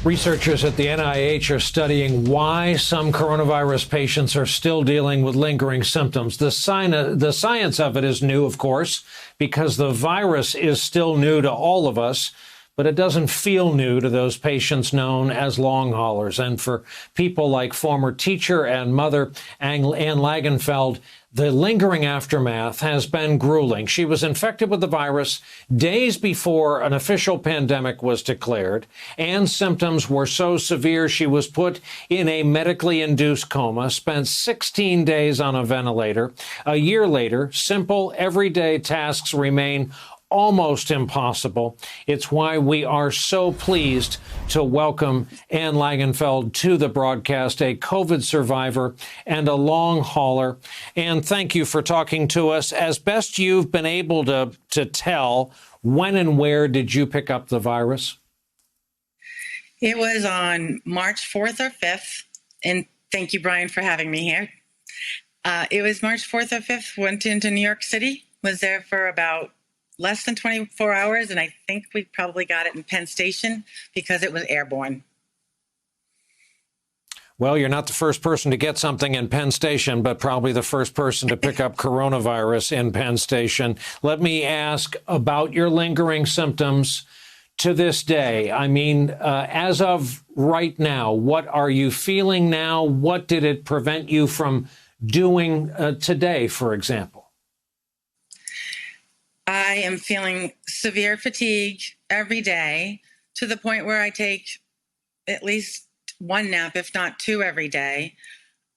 Researchers at the NIH are studying why some coronavirus patients are still dealing with lingering symptoms. The science of it is new, of course, because the virus is still new to all of us, but it doesn't feel new to those patients known as long haulers. And for people like former teacher and mother Anne Lagenfeld, the lingering aftermath has been grueling. She was infected with the virus days before an official pandemic was declared. Anne's symptoms were so severe she was put in a medically induced coma, spent 16 days on a ventilator. A year later, simple, everyday tasks remain almost impossible. It's why we are so pleased to welcome Anne Lagenfeld to the broadcast, a COVID survivor and a long hauler. And thank you for talking to us. As best you've been able to tell, when and where did you pick up the virus? It was on March 4th or 5th. And thank you, Brian, for having me here. It was March 4th or 5th, went into New York City, was there for about less than 24 hours, and I think we probably got it in Penn Station because it was airborne. Well, you're not the first person to get something in Penn Station, but probably the first person to pick up coronavirus in Penn Station. Let me ask about your lingering symptoms to this day. I mean, as of right now, what are you feeling now? What did it prevent you from doing today, for example? I am feeling severe fatigue every day to the point where I take at least one nap, if not two, every day.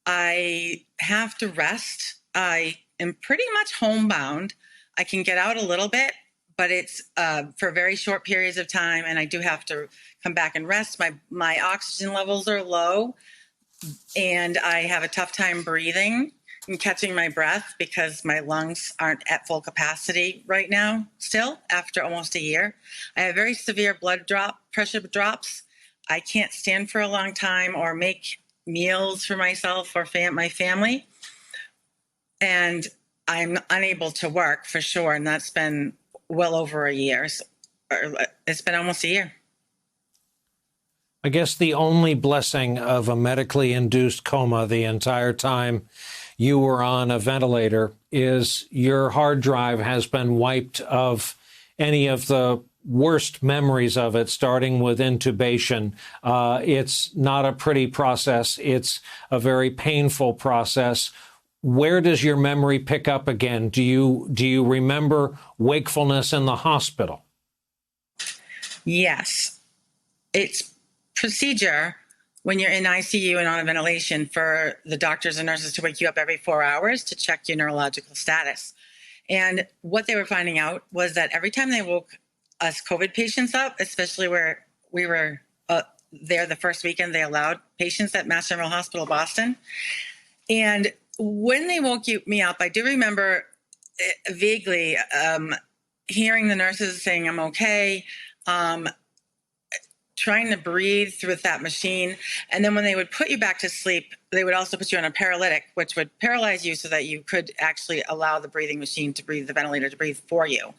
I have to rest. I am pretty much homebound. I can get out a little bit, but it's for very short periods of time, and I do have to come back and rest. My oxygen levels are low, and I have a tough time breathing and catching my breath because my lungs aren't at full capacity right now still after almost a year. I have very severe pressure drops. I can't stand for a long time or make meals for myself or my family. And I'm unable to work for sure. And that's been well over a year. It's been almost a year. I guess the only blessing of a medically induced coma the entire time you were on a ventilator is your hard drive has been wiped of any of the worst memories of it, starting with intubation. It's not a pretty process. It's a very painful process. Where does your memory pick up again? Do you remember wakefulness in the hospital? Yes. It's procedure when you're in ICU and on a ventilation for the doctors and nurses to wake you up every 4 hours to check your neurological status. And what they were finding out was that every time they woke us COVID patients up, especially where we were there the first weekend, they allowed patients at Mass General Hospital, Boston. And when they woke me up, I do remember vaguely hearing the nurses saying, "I'm okay," trying to breathe through that machine. And then when they would put you back to sleep, they would also put you on a paralytic, which would paralyze you so that you could actually allow the breathing machine to breathe, the ventilator to breathe for you.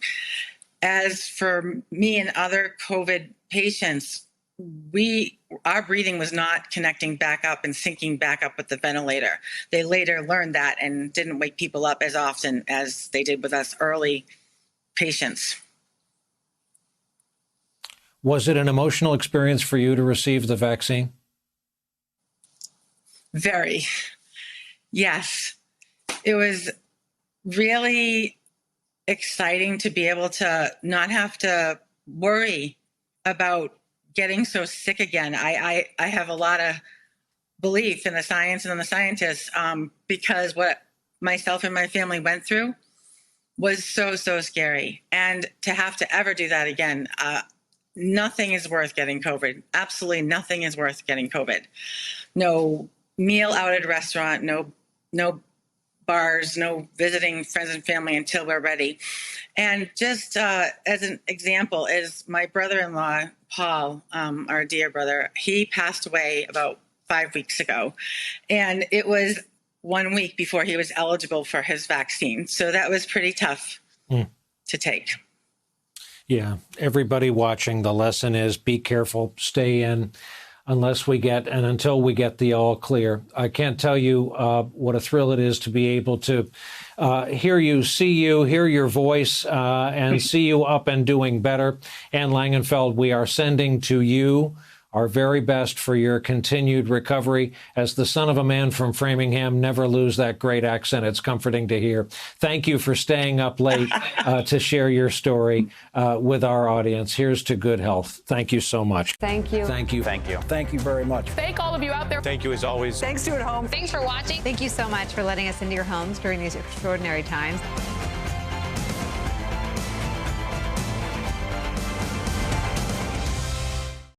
As for me and other COVID patients, our breathing was not connecting back up and syncing back up with the ventilator. They later learned that and didn't wake people up as often as they did with us early patients. Was it an emotional experience for you to receive the vaccine? Very. Yes. It was really exciting to be able to not have to worry about getting so sick again. I have a lot of belief in the science and in the scientists because what myself and my family went through was so scary. And to have to ever do that again, nothing is worth getting COVID. Absolutely nothing is worth getting COVID. No meal out at a restaurant, no bars, no visiting friends and family until we're ready. And just as an example is my brother-in-law, Paul, our dear brother, he passed away about 5 weeks ago. And it was 1 week before he was eligible for his vaccine. So that was pretty tough to take. Yeah, everybody watching, the lesson is be careful, stay in unless we get and until we get the all clear. I can't tell you what a thrill it is to be able to hear you, hear your voice, and see you up and doing better. Anne Langenfeld, we are sending to you our very best for your continued recovery. As the son of a man from Framingham, never lose that great accent. It's comforting to hear. Thank you for staying up late to share your story with our audience. Here's to good health. Thank you so much. Thank you. Thank you. Thank you. Thank you very much. Thank all of you out there. Thank you as always. Thanks to at home. Thanks for watching. Thank you so much for letting us into your homes during these extraordinary times.